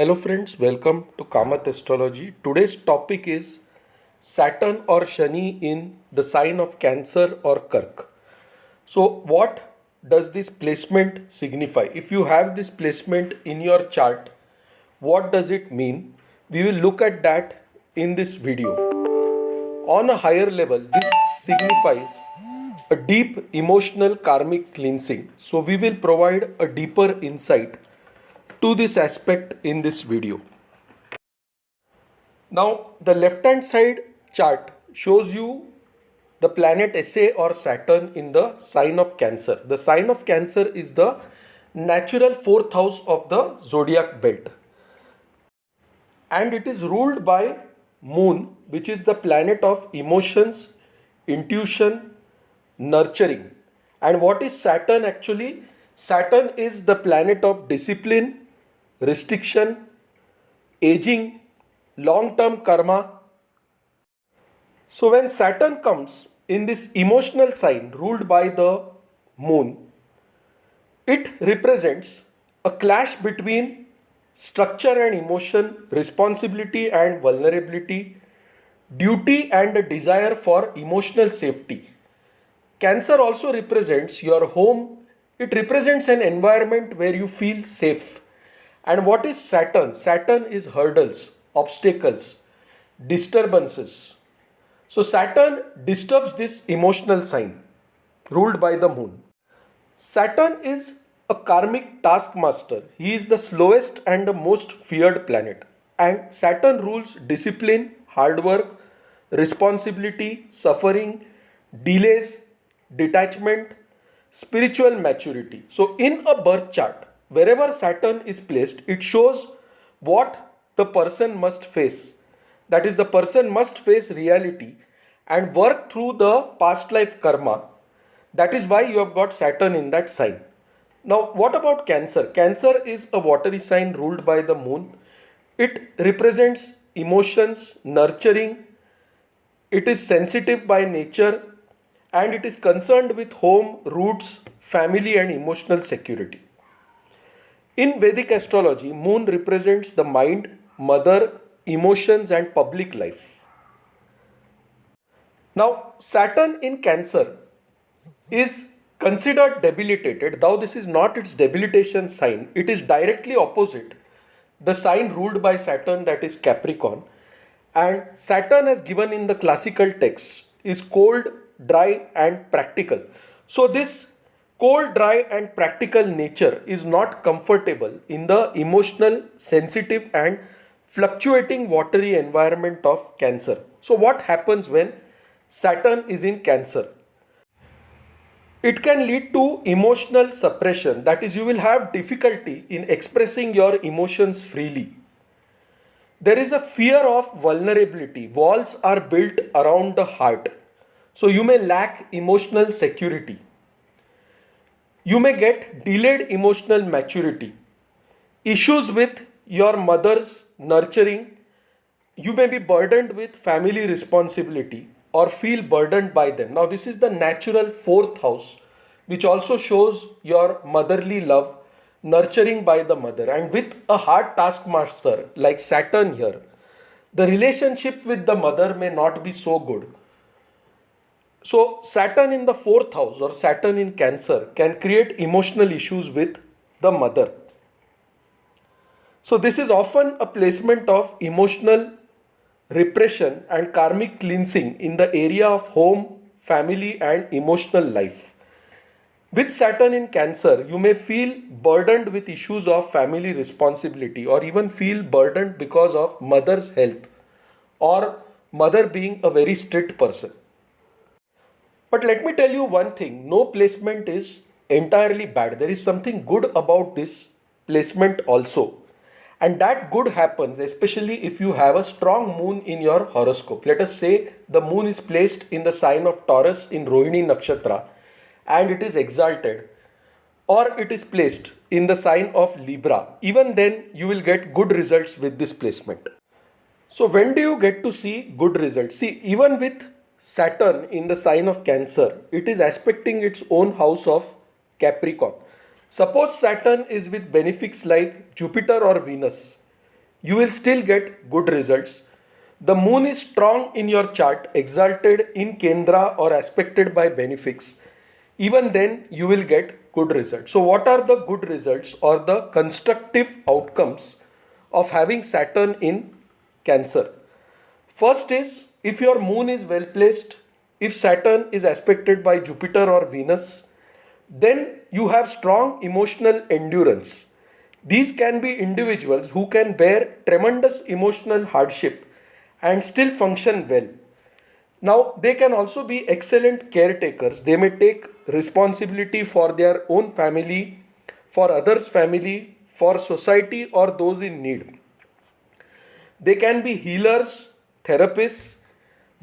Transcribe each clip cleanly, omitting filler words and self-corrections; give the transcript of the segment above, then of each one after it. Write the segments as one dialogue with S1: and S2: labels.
S1: Hello friends, welcome to Kamath Astrology. Today's topic is Saturn or Shani in the sign of Cancer or Kark. So what does this placement signify? If you have this placement in your chart, what does it mean? We will look at that in this video. On a higher level, this signifies a deep emotional karmic cleansing. So we will provide a deeper insight to this aspect in this video. Now the left hand side chart shows you the planet SA or Saturn in the sign of Cancer. The sign of Cancer is the natural fourth house of the zodiac belt, and it is ruled by Moon, which is the planet of emotions, intuition, nurturing. And what is Saturn actually? Saturn is the planet of discipline, restriction, aging, long-term karma. So when Saturn comes in this emotional sign ruled by the moon, it represents a clash between structure and emotion, responsibility and vulnerability, duty and a desire for emotional safety. Cancer also represents your home. It represents an environment where you feel safe. And what is Saturn? Saturn is hurdles, obstacles, disturbances. So Saturn disturbs this emotional sign ruled by the moon. Saturn is a karmic taskmaster. He is the slowest and the most feared planet. And Saturn rules discipline, hard work, responsibility, suffering, delays, detachment, spiritual maturity. So in a birth chart, wherever Saturn is placed, it shows what the person must face. That is, the person must face reality and work through the past life karma. That is why you have got Saturn in that sign. Now, what about Cancer? Cancer is a watery sign ruled by the moon. It represents emotions, nurturing. It is sensitive by nature, and it is concerned with home, roots, family, and emotional security. In Vedic astrology, moon represents the mind, mother, emotions, and public life. Now, Saturn in Cancer is considered debilitated, though this is not its debilitation sign. It is directly opposite the sign ruled by Saturn, that is Capricorn. And Saturn, as given in the classical texts, is cold, dry, and practical. So this cold, dry, and practical nature is not comfortable in the emotional, sensitive, and fluctuating watery environment of Cancer. So what happens when Saturn is in Cancer? It can lead to emotional suppression. That is, you will have difficulty in expressing your emotions freely. There is a fear of vulnerability. Walls are built around the heart. So you may lack emotional security. You may get delayed emotional maturity, issues with your mother's nurturing. You may be burdened with family responsibility or feel burdened by them. Now, this is the natural fourth house, which also shows your motherly love, nurturing by the mother. And with a hard taskmaster like Saturn here, the relationship with the mother may not be so good. So Saturn in the fourth house or Saturn in Cancer can create emotional issues with the mother. So this is often a placement of emotional repression and karmic cleansing in the area of home, family, and emotional life. With Saturn in Cancer, you may feel burdened with issues of family responsibility or even feel burdened because of mother's health or mother being a very strict person. But let me tell you one thing, no placement is entirely bad. There is something good about this placement also. And that good happens especially if you have a strong moon in your horoscope. Let us say the moon is placed in the sign of Taurus in Rohini Nakshatra and it is exalted, or it is placed in the sign of Libra. Even then you will get good results with this placement. So when do you get to see good results? See, even with Saturn in the sign of Cancer, it is aspecting its own house of Capricorn. Suppose Saturn is with benefics like Jupiter or Venus. you will still get good results. The moon is strong in your chart, exalted in Kendra or aspected by benefics. Even then, you will get good results. So, what are the good results or the constructive outcomes of having Saturn in Cancer? First is if your moon is well placed, if Saturn is aspected by Jupiter or Venus, then you have strong emotional endurance. These can be individuals who can bear tremendous emotional hardship and still function well. Now, they can also be excellent caretakers. They may take responsibility for their own family, for others' family, for society, or those in need. They can be healers, therapists.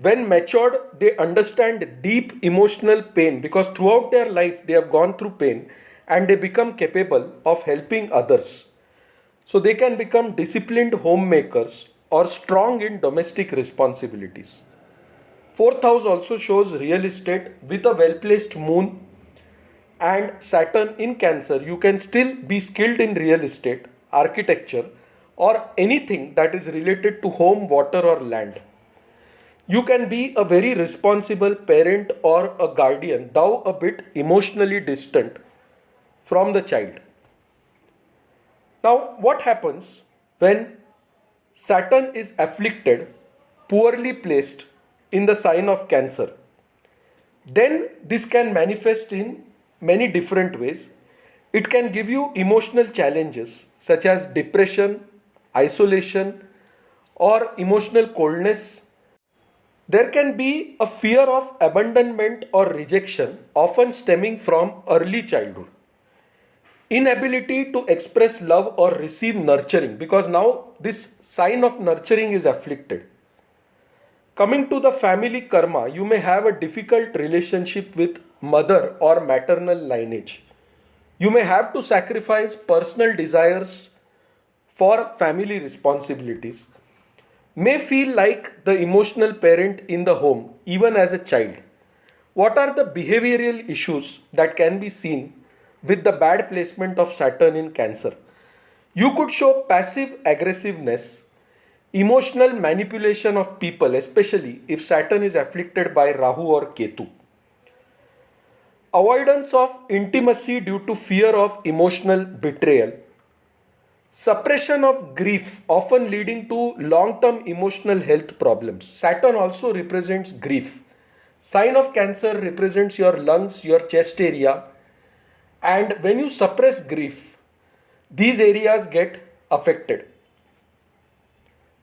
S1: When matured, they understand deep emotional pain because throughout their life they have gone through pain and they become capable of helping others. So they can become disciplined homemakers or strong in domestic responsibilities. Fourth house also shows real estate with a well placed moon and Saturn in Cancer. You can still be skilled in real estate, architecture, or anything that is related to home, water, or land. You can be a very responsible parent or a guardian, though a bit emotionally distant from the child. Now, what happens when Saturn is afflicted, poorly placed in the sign of Cancer? Then this can manifest in many different ways. It can give you emotional challenges such as depression, isolation, or emotional coldness. There can be a fear of abandonment or rejection, often stemming from early childhood. Inability to express love or receive nurturing because now this sign of nurturing is afflicted. Coming to the family karma, you may have a difficult relationship with mother or maternal lineage. You may have to sacrifice personal desires for family responsibilities. May feel like the emotional parent in the home, even as a child. What are the behavioral issues that can be seen with the bad placement of Saturn in Cancer? You could show passive aggressiveness, emotional manipulation of people, especially if Saturn is afflicted by Rahu or Ketu. Avoidance of intimacy due to fear of emotional betrayal. Suppression of grief, often leading to long term emotional health problems. Saturn also represents grief. Sign of Cancer represents your lungs, your chest area, and when you suppress grief, these areas get affected.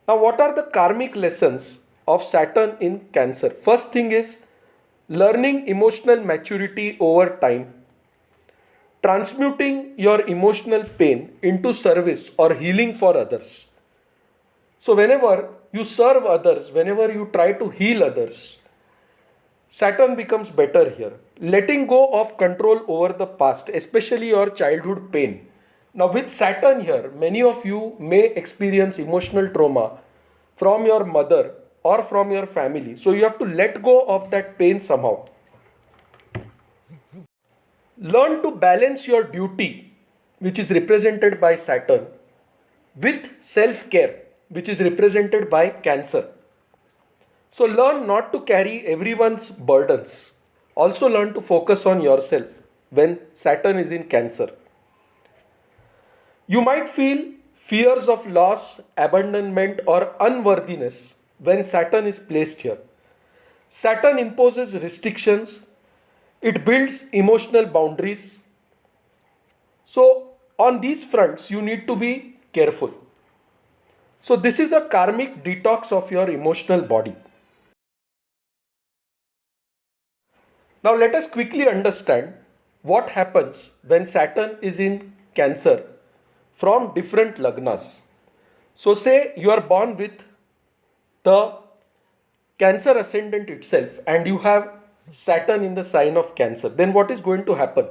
S1: Now, what are the karmic lessons of Saturn in Cancer? First thing is learning emotional maturity over time, transmuting your emotional pain into service or healing for others. So, whenever you serve others, whenever you try to heal others, Saturn becomes better here. Letting go of control over the past, especially your childhood pain. Now, with Saturn here, many of you may experience emotional trauma from your mother or from your family. So, you have to let go of that pain somehow. Learn to balance your duty, which is represented by Saturn, with self care, which is represented by Cancer. So, learn not to carry everyone's burdens. Also, learn to focus on yourself when Saturn is in Cancer. You might feel fears of loss, abandonment, or unworthiness when Saturn is placed here. Saturn imposes restrictions, it builds emotional boundaries. So, on these fronts, you need to be careful. So, this is a karmic detox of your emotional body. Now, let us quickly understand what happens when Saturn is in Cancer from different lagnas. So, say you are born with the Cancer ascendant itself and you have Saturn in the sign of Cancer, then what is going to happen?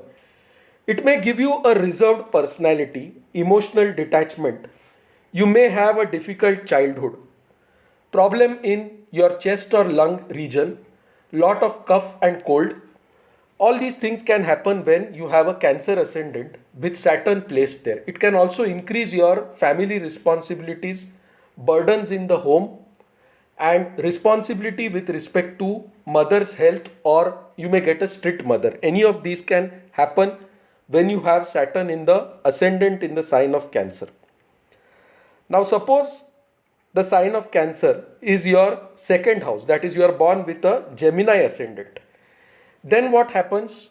S1: It may give you a reserved personality, emotional detachment. You may have a difficult childhood, problem in your chest or lung region, lot of cough and cold, All these things can happen when you have a Cancer ascendant with Saturn placed there. It can also increase your family responsibilities, burdens in the home, and responsibility with respect to mother's health, or you may get a strict mother. Any of these can happen when you have Saturn in the ascendant in the sign of Cancer. Now suppose the sign of Cancer is your second house, that is you are born with a Gemini ascendant. Then what happens?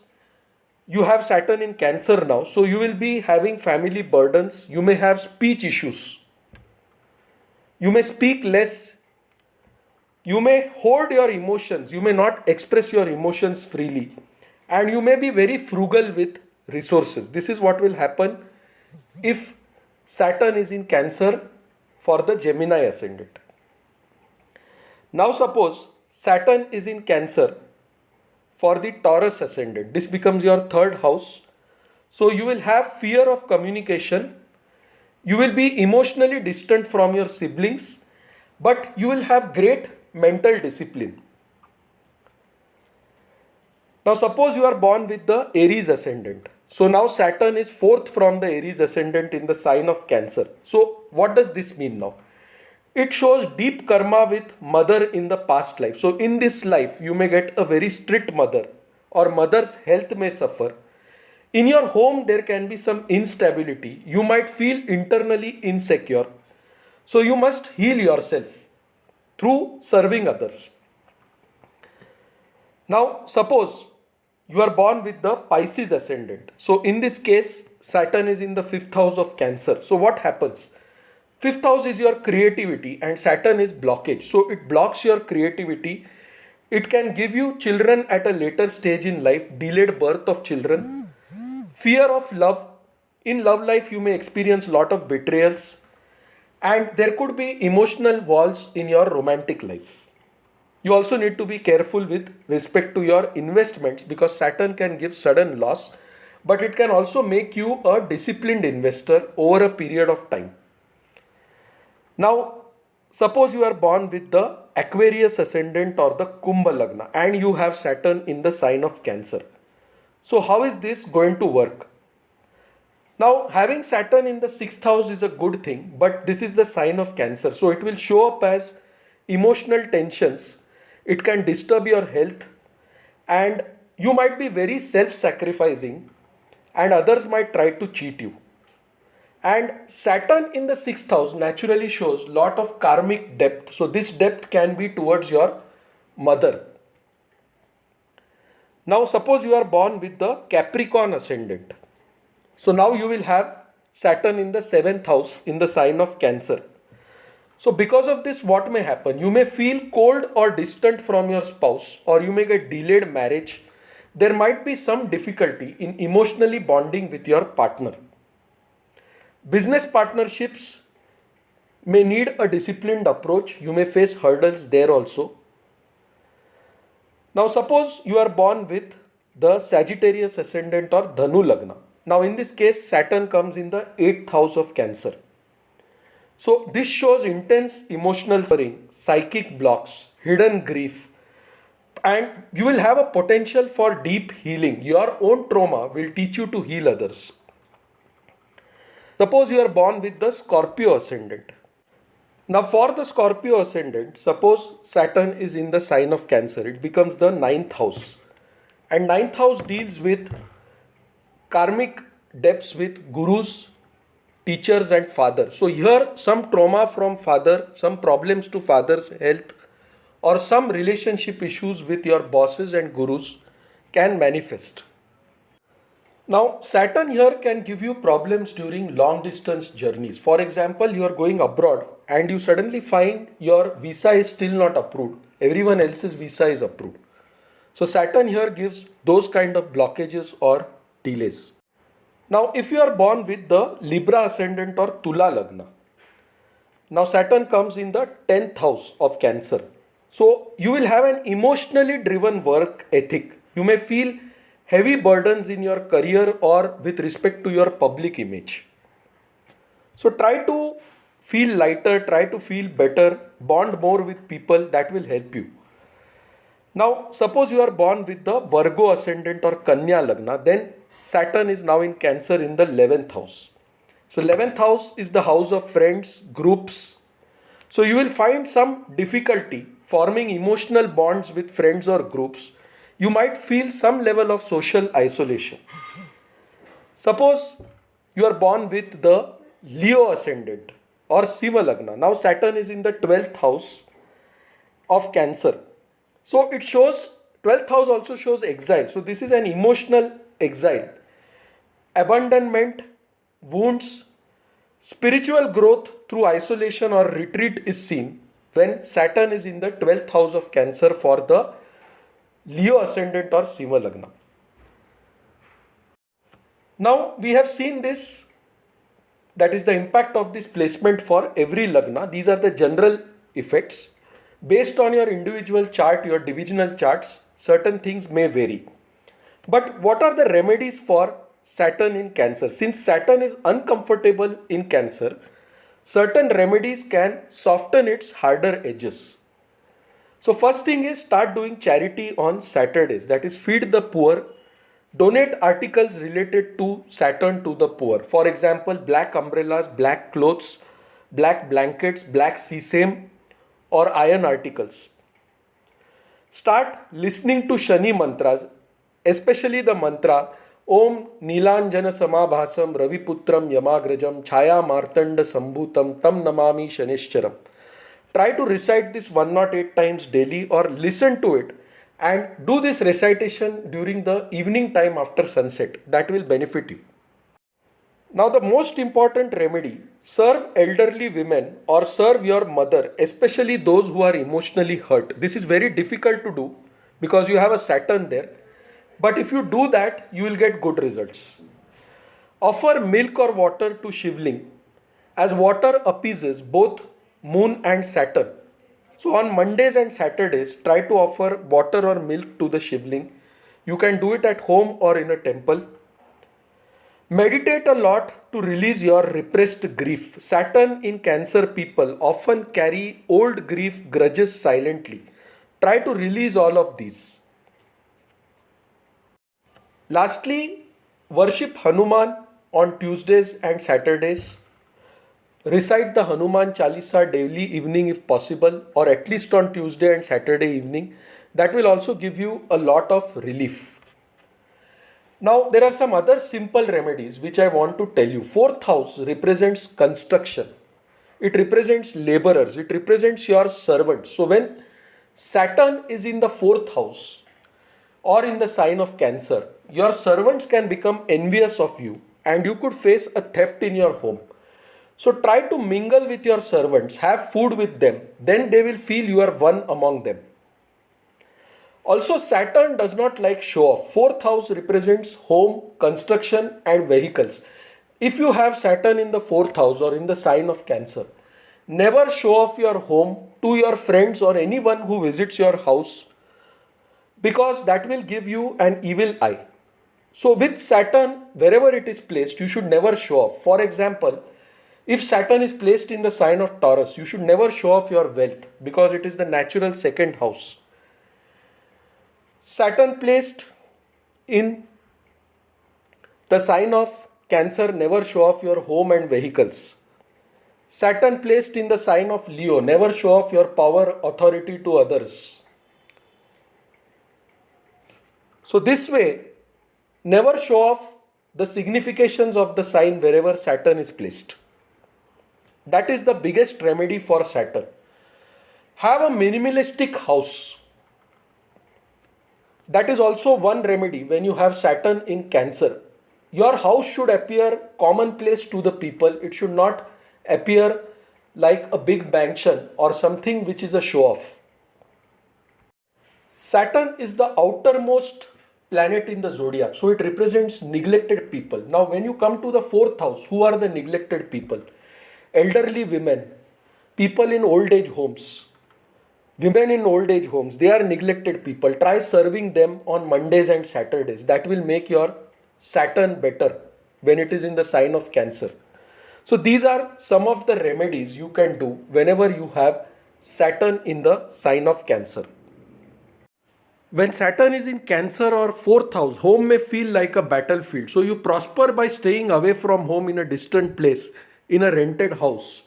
S1: You have Saturn in Cancer now, so you will be having family burdens. You may have speech issues. You may speak less. You may hold your emotions. You may not express your emotions freely. And you may be very frugal with resources. This is what will happen if Saturn is in Cancer for the Gemini ascendant. Now suppose Saturn is in Cancer for the Taurus ascendant. This becomes your third house. So you will have fear of communication. You will be emotionally distant from your siblings, but you will have great mental discipline. Now suppose you are born with the Aries ascendant. So now Saturn is fourth from the Aries ascendant in the sign of Cancer. So what does this mean now? It shows deep karma with mother in the past life. So in this life, you may get a very strict mother, or mother's health may suffer. In your home, there can be some instability. You might feel internally insecure. So you must heal yourself through serving others. Now suppose you are born with the Pisces ascendant. So in this case, Saturn is in the fifth house of Cancer. So what happens? Fifth house is your creativity and Saturn is blockage. So it blocks your creativity. It can give you children at a later stage in life, delayed birth of children, fear of love. In love life, you may experience lot of betrayals, and there could be emotional walls in your romantic life. You also need to be careful with respect to your investments, because Saturn can give sudden loss, but it can also make you a disciplined investor over a period of time. Now, suppose you are born with the Aquarius ascendant or the Kumbh lagna and you have Saturn in the sign of Cancer. So how is this going to work? Now, having Saturn in the sixth house is a good thing, but this is the sign of Cancer. So it will show up as emotional tensions. It can disturb your health, and you might be very self-sacrificing, and others might try to cheat you. And Saturn in the sixth house naturally shows lot of karmic depth. So this depth can be towards your mother. Now suppose you are born with the Capricorn ascendant. So now you will have Saturn in the seventh house in the sign of Cancer. So because of this, what may happen? You may feel cold or distant from your spouse, or you may get delayed marriage. There might be some difficulty in emotionally bonding with your partner. Business partnerships may need a disciplined approach. You may face hurdles there also. Now suppose you are born with the Sagittarius ascendant or Dhanu lagna. Now in this case, Saturn comes in the 8th house of Cancer. So this shows intense emotional suffering, psychic blocks, hidden grief, and you will have a potential for deep healing. Your own trauma will teach you to heal others. Suppose you are born with the Scorpio ascendant. Now for the Scorpio ascendant, suppose Saturn is in the sign of Cancer, it becomes the 9th house. And 9th house deals with karmic debts with gurus, teachers and father. So here some trauma from father, some problems to father's health, or some relationship issues with your bosses and gurus can manifest. Now Saturn here can give you problems during long distance journeys. For example, you are going abroad and you suddenly find your visa is still not approved. Everyone else's visa is approved. So Saturn here gives those kind of blockages or delays. Now if you are born with the Libra ascendant or Tula lagna, now Saturn comes in the 10th house of Cancer. So you will have an emotionally driven work ethic. You may feel heavy burdens in your career or with respect to your public image. So try to feel lighter, try to feel better, bond more with people, that will help you. Now, suppose you are born with the Virgo ascendant or Kanya lagna, then Saturn is now in Cancer in the 11th house. So, 11th house is the house of friends, groups. So, you will find some difficulty forming emotional bonds with friends or groups. You might feel some level of social isolation. Suppose you are born with the Leo ascendant or Siva lagna. Now, Saturn is in the 12th house of Cancer. So it shows 12th house also shows exile. So this is an emotional exile. Abandonment, wounds, spiritual growth through isolation or retreat is seen when Saturn is in the 12th house of Cancer for the Leo ascendant or Siva lagna. Now we have seen this, that is the impact of this placement for every lagna. These are the general effects. Based on your individual chart, your divisional charts, certain things may vary. But what are the remedies for Saturn in Cancer? Since Saturn is uncomfortable in Cancer, certain remedies can soften its harder edges. So first thing is start doing charity on Saturdays, that is feed the poor, donate articles related to Saturn to the poor. For example, black umbrellas, black clothes, black blankets, black sesame, or iron articles. Start listening to Shani mantras, especially the mantra Om Nilanjana Samabhasam Raviputram Yamagrajam Chaya Martanda Sambhutam Tam Namami Shanishcharam. Try to recite this 108 times daily or listen to it and do this recitation during the evening time after sunset. That will benefit you. Now the most important remedy, serve elderly women or serve your mother, especially those who are emotionally hurt. This is very difficult to do because you have a Saturn there. But if you do that, you will get good results. Offer milk or water to Shivling, as water appeases both moon and Saturn. So on Mondays and Saturdays, try to offer water or milk to the Shivling. You can do it at home or in a temple. Meditate a lot to release your repressed grief. Saturn in Cancer people often carry old grief grudges silently. Try to release all of these. Lastly, worship Hanuman on Tuesdays and Saturdays. Recite the Hanuman Chalisa daily evening if possible, or at least on Tuesday and Saturday evening. That will also give you a lot of relief. Now, there are some other simple remedies which I want to tell you. 4th house represents construction. It represents laborers. It represents your servants. So, when Saturn is in the 4th house or in the sign of Cancer, your servants can become envious of you and you could face a theft in your home. So, try to mingle with your servants, have food with them, then they will feel you are one among them. Also, Saturn does not like show off. 4th house represents home, construction and vehicles. If you have Saturn in the 4th house or in the sign of Cancer, never show off your home to your friends or anyone who visits your house, because that will give you an evil eye. So with Saturn, wherever it is placed, you should never show off. For example, if Saturn is placed in the sign of Taurus, you should never show off your wealth because it is the natural 2nd house. Saturn placed in the sign of Cancer, never show off your home and vehicles. Saturn placed in the sign of Leo, never show off your power, authority to others. So this way, never show off the significations of the sign wherever Saturn is placed. That is the biggest remedy for Saturn. Have a minimalistic house. That is also one remedy when you have Saturn in Cancer. Your house should appear commonplace to the people. It should not appear like a big mansion or something which is a show off. Saturn is the outermost planet in the zodiac, so it represents neglected people. Now, when you come to the 4th house, who are the neglected people? Elderly women, people in old age homes. Women in old age homes, they are neglected people. Try serving them on Mondays and Saturdays. That will make your Saturn better when it is in the sign of Cancer. So these are some of the remedies you can do whenever you have Saturn in the sign of Cancer. When Saturn is in Cancer or fourth house, home may feel like a battlefield. So you prosper by staying away from home in a distant place, in a rented house,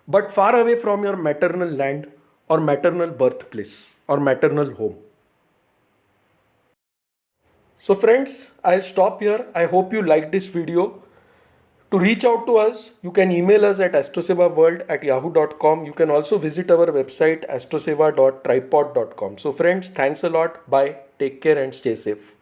S1: but far away from your maternal land or maternal birthplace or maternal home. So friends, I'll stop here. I hope you liked this video. To reach out to us, you can email us at astrosevaworld@yahoo.com. You can also visit our website astroseva.tripod.com. So friends, thanks a lot. Bye. Take care and stay safe.